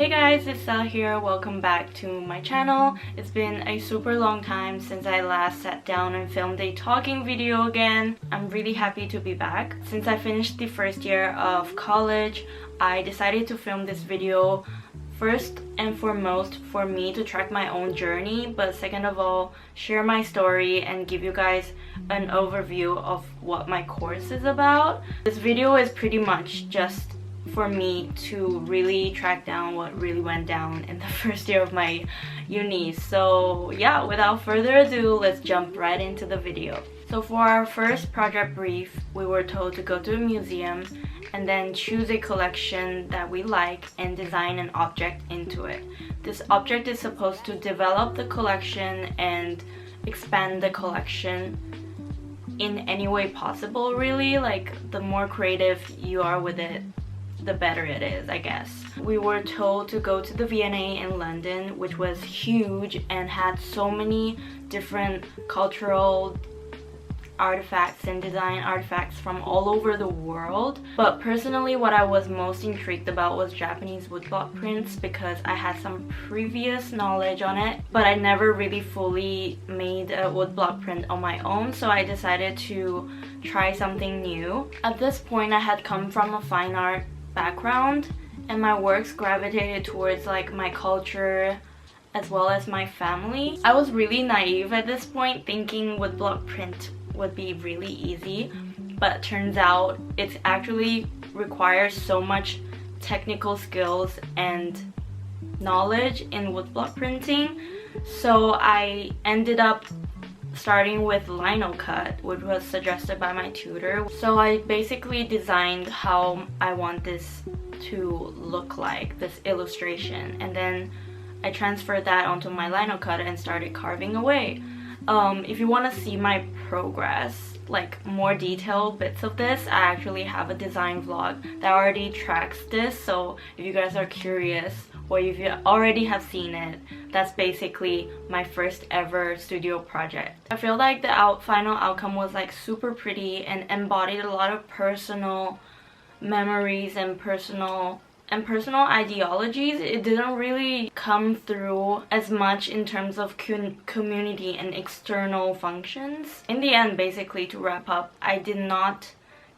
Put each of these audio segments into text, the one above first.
Hey guys, it's Stella here. Welcome back to my channel. It's been a super long time since I last sat down and filmed a talking video again. I'm really happy to be back. Since I finished the first year of college, I decided to film this video first and foremost for me to track my own journey, but second of all, share my story and give you guys an overview of what my course is about. This video is pretty much just for me to really track down what really went down in the first year of my uni. So yeah, without further ado, let's jump right into the video. So for our first project brief, we were told to go to a museum and then choose a collection that we like and design an object into it. This object is supposed to develop the collection and expand the collection in any way possible, really. Like, the more creative you are with it, the better it is, I guess. We were told to go to the V&A in London, which was huge and had so many different cultural artifacts and design artifacts from all over the world. But personally, what I was most intrigued about was Japanese woodblock prints, because I had some previous knowledge on it, but I never really fully made a woodblock print on my own, so I decided to try something new. At this point, I had come from a fine art background and my works gravitated towards like my culture as well as my family. I was really naive at this point, thinking woodblock print would be really easy, but turns out it actually requires so much technical skills and knowledge in woodblock printing. So I ended up starting with lino cut, which was suggested by my tutor. So I basically designed how I want this to look like, this illustration, and then I transferred that onto my lino cut and started carving away. If you want to see my progress, like more detailed bits of this, I actually have a design vlog that already tracks this, so if you guys are curious or if you already have seen it, that's basically my first ever studio project. I feel like the final outcome was like super pretty and embodied a lot of personal memories and personal ideologies. It didn't really come through as much in terms of community and external functions. In the end, basically, to wrap up, I did not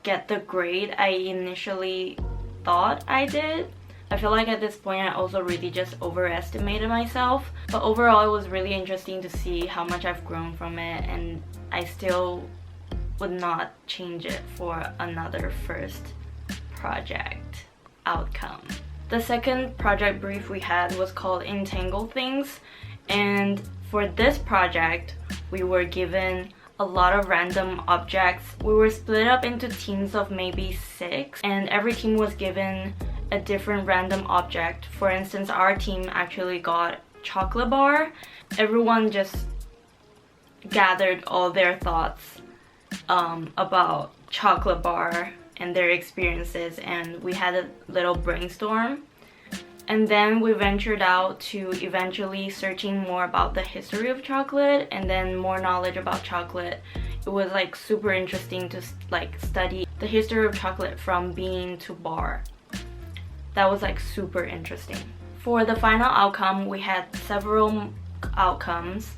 get the grade I initially thought I did. I feel like at this point I also really just overestimated myself, but overall it was really interesting to see how much I've grown from it, and I still would not change it for another first project outcome. The second project brief we had was called Entangled things, and for this project we were given a lot of random objects. We were split up into teams of maybe 6, and every team was given a different random object. For instance, our team actually got chocolate bar. Everyone just gathered all their thoughts about chocolate bar and their experiences, and we had a little brainstorm. And then we ventured out to eventually searching more about the history of chocolate and then more knowledge about chocolate. It was like super interesting to like study the history of chocolate from bean to bar. That was like super interesting. For the final outcome, we had several outcomes,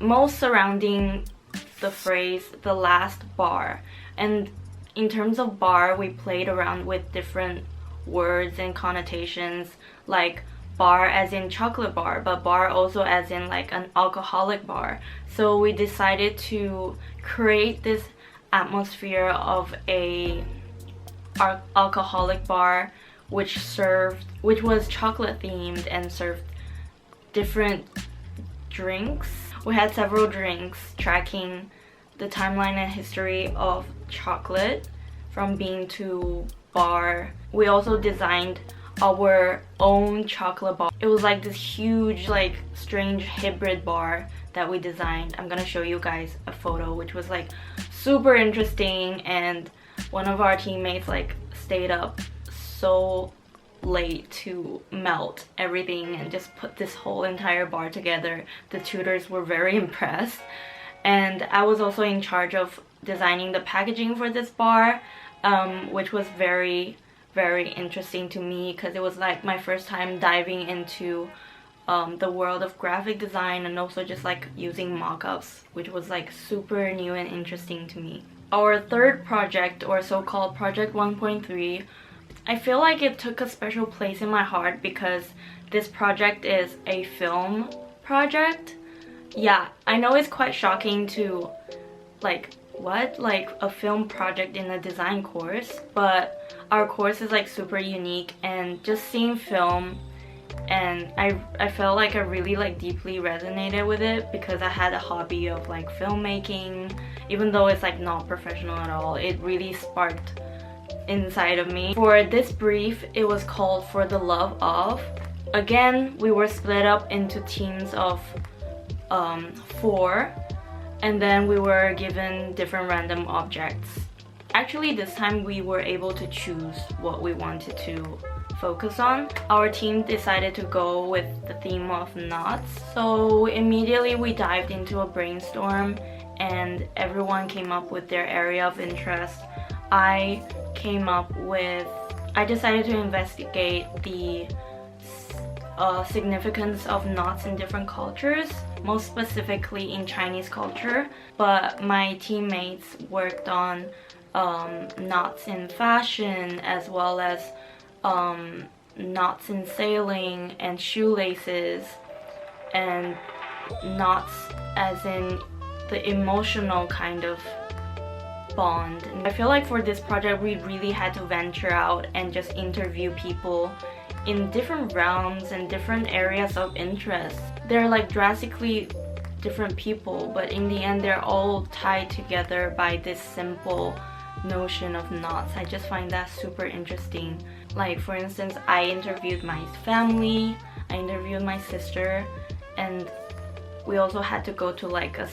most surrounding the phrase "the last bar." And in terms of bar, we played around with different words and connotations, like bar as in chocolate bar, but bar also as in like an alcoholic bar. So we decided to create this atmosphere of a alcoholic bar which was chocolate themed and served different drinks. We had several drinks tracking the timeline and history of chocolate from bean to bar. We also designed our own chocolate bar. It was like this huge, like strange hybrid bar that we designed. I'm gonna show you guys a photo, which was like super interesting, and one of our teammates like stayed up so late to melt everything and just put this whole entire bar together. The tutors were very impressed, and I was also in charge of designing the packaging for this bar, which was very very interesting to me because it was like my first time diving into the world of graphic design, and also just like using mock-ups, which was like super new and interesting to me. Our third project, or so-called project 1.3, I feel like it took a special place in my heart because this project is a film project. Yeah, I know it's quite shocking to like, what? Like a film project in a design course, but our course is like super unique, and just seeing film, and I felt like I really like deeply resonated with it because I had a hobby of like filmmaking. Even though it's like not professional at all, it really sparked inside of me. For this brief, it was called For the Love Of. Again, we were split up into teams of 4, and then we were given different random objects. Actually, this time we were able to choose what we wanted to focus on. Our team decided to go with the theme of knots, so immediately we dived into a brainstorm and everyone came up with their area of interest. I decided to investigate the significance of knots in different cultures, most specifically in Chinese culture, but my teammates worked on knots in fashion, as well as knots in sailing and shoelaces, and knots as in the emotional kind of bond. And I feel like for this project we really had to venture out and just interview people in different realms and different areas of interest. They're like drastically different people, but in the end they're all tied together by this simple notion of knots. I just find that super interesting. Like, for instance, I interviewed my family, I interviewed my sister, and we also had to go to like a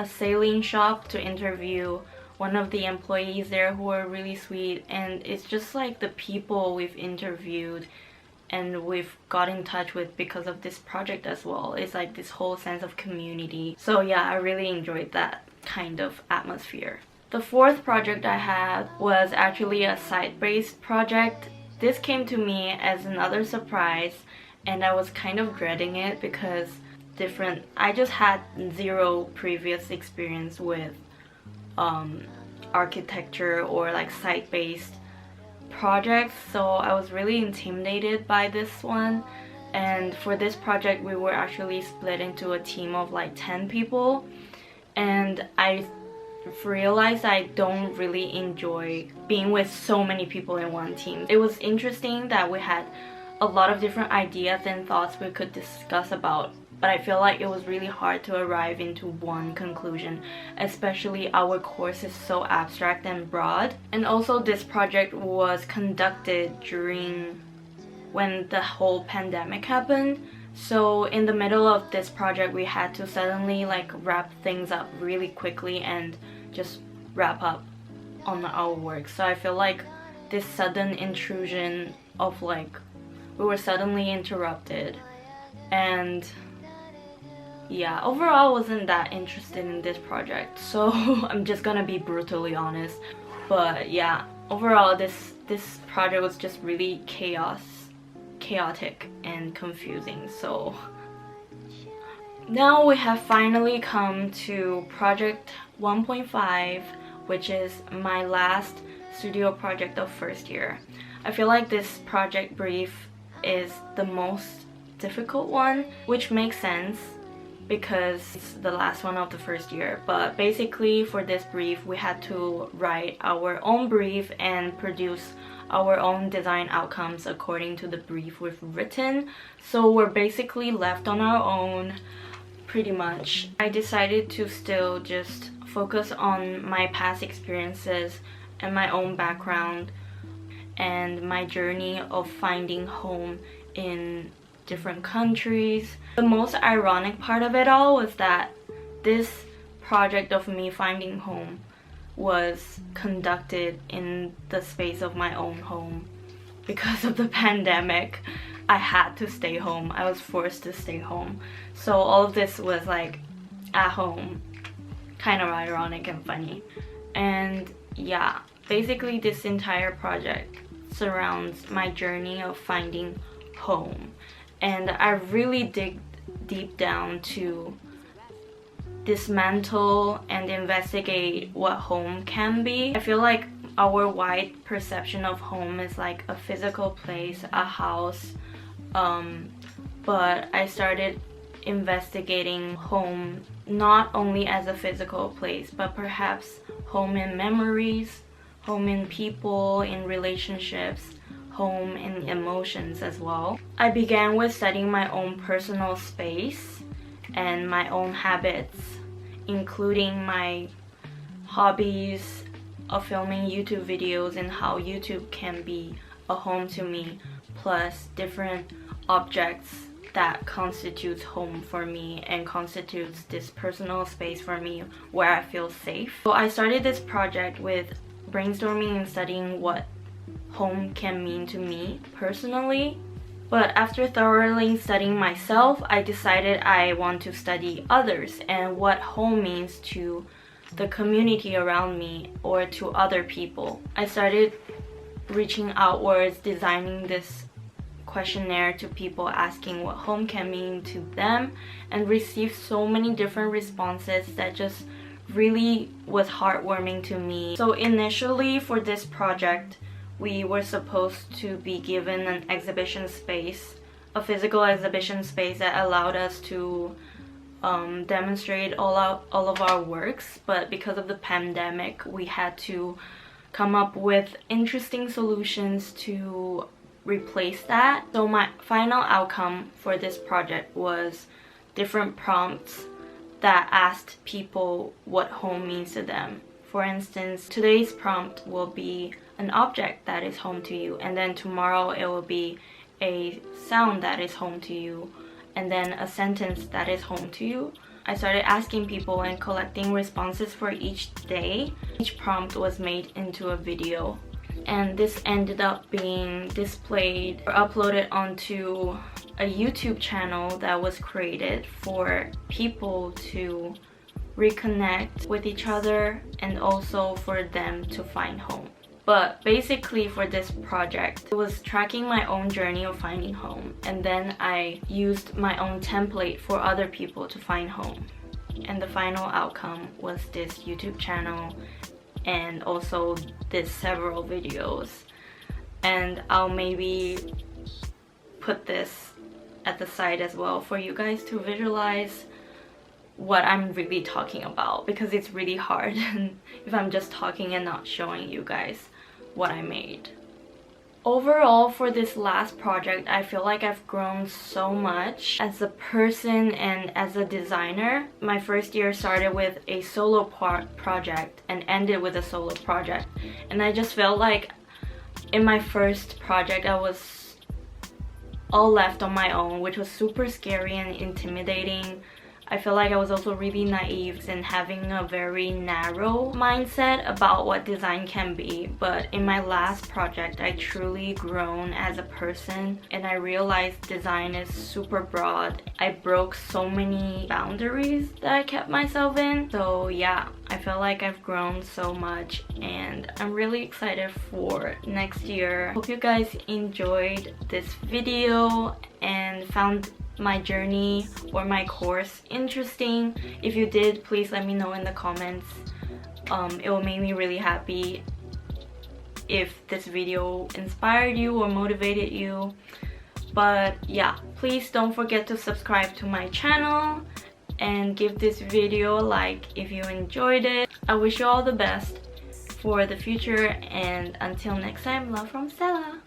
sailing shop to interview one of the employees there who were really sweet. And it's just like the people we've interviewed and we've got in touch with because of this project as well. It's like this whole sense of community. So yeah, I really enjoyed that kind of atmosphere. The fourth project I had was actually a site-based project. This came to me as another surprise, and I was kind of dreading it because I just had zero previous experience with architecture or like site-based projects, so I was really intimidated by this one. And for this project we were actually split into a team of like 10 people, and I realized I don't really enjoy being with so many people in one team. It was interesting that we had a lot of different ideas and thoughts we could discuss about, but I feel like it was really hard to arrive into one conclusion, especially our course is so abstract and broad. And also this project was conducted during when the whole pandemic happened, so in the middle of this project we had to suddenly like wrap things up really quickly and just wrap up on our work. So I feel like this sudden intrusion of like, we were suddenly interrupted, and yeah, overall I wasn't that interested in this project, so I'm just gonna be brutally honest. But yeah, overall this project was just really chaotic and confusing. So now we have finally come to project 1.5, which is my last studio project of first year. I feel like this project brief is the most difficult one, which makes sense because it's the last one of the first year. But basically for this brief we had to write our own brief and produce our own design outcomes according to the brief we've written. So we're basically left on our own pretty much. I decided to still just focus on my past experiences and my own background and my journey of finding home in different countries. The most ironic part of it all was that this project of me finding home was conducted in the space of my own home. Because of the pandemic, I had to stay home. I was forced to stay home. So all of this was like at home, kind of ironic and funny. And yeah, basically this entire project surrounds my journey of finding home, and I really dig deep down to dismantle and investigate what home can be. I feel like our wide perception of home is like a physical place, a house, but I started investigating home not only as a physical place, but perhaps home in memories, home in people, in relationships, home in emotions as well. I began with studying my own personal space and my own habits, including my hobbies of filming YouTube videos and how YouTube can be a home to me, plus different objects that constitutes home for me and constitutes this personal space for me where I feel safe. So I started this project with brainstorming and studying what home can mean to me personally. But after thoroughly studying myself, I decided I want to study others and what home means to the community around me or to other people. I started reaching outwards, designing this questionnaire to people, asking what home can mean to them, and received so many different responses that just really was heartwarming to me. So initially for this project, we were supposed to be given an exhibition space, a physical exhibition space that allowed us to demonstrate all of our works, but because of the pandemic, we had to come up with interesting solutions to replace that. So my final outcome for this project was different prompts that asked people what home means to them. For instance, today's prompt will be an object that is home to you, and then tomorrow it will be a sound that is home to you, and then a sentence that is home to you. I started asking people and collecting responses for each day. Each prompt was made into a video, and this ended up being displayed or uploaded onto a YouTube channel that was created for people to reconnect with each other and also for them to find home. But basically for this project, it was tracking my own journey of finding home, and then I used my own template for other people to find home. And the final outcome was this YouTube channel and also this several videos. And I'll maybe put this at the side as well for you guys to visualize what I'm really talking about, because it's really hard if I'm just talking and not showing you guys what I made. Overall, for this last project, I feel like I've grown so much as a person and as a designer. My first year started with a solo project and ended with a solo project, and I just felt like in my first project I was all left on my own, which was super scary and intimidating. I feel like I was also really naive and having a very narrow mindset about what design can be. But in my last project, I truly grown as a person, and I realized design is super broad. I broke so many boundaries that I kept myself in. So yeah, I feel like I've grown so much, and I'm really excited for next year. Hope you guys enjoyed this video and found my journey or my course interesting. If you did, please let me know in the comments. It will make me really happy if this video inspired you or motivated you. But yeah, please don't forget to subscribe to my channel and give this video a like if you enjoyed it. I wish you all the best for the future, and until next time, love from Stella.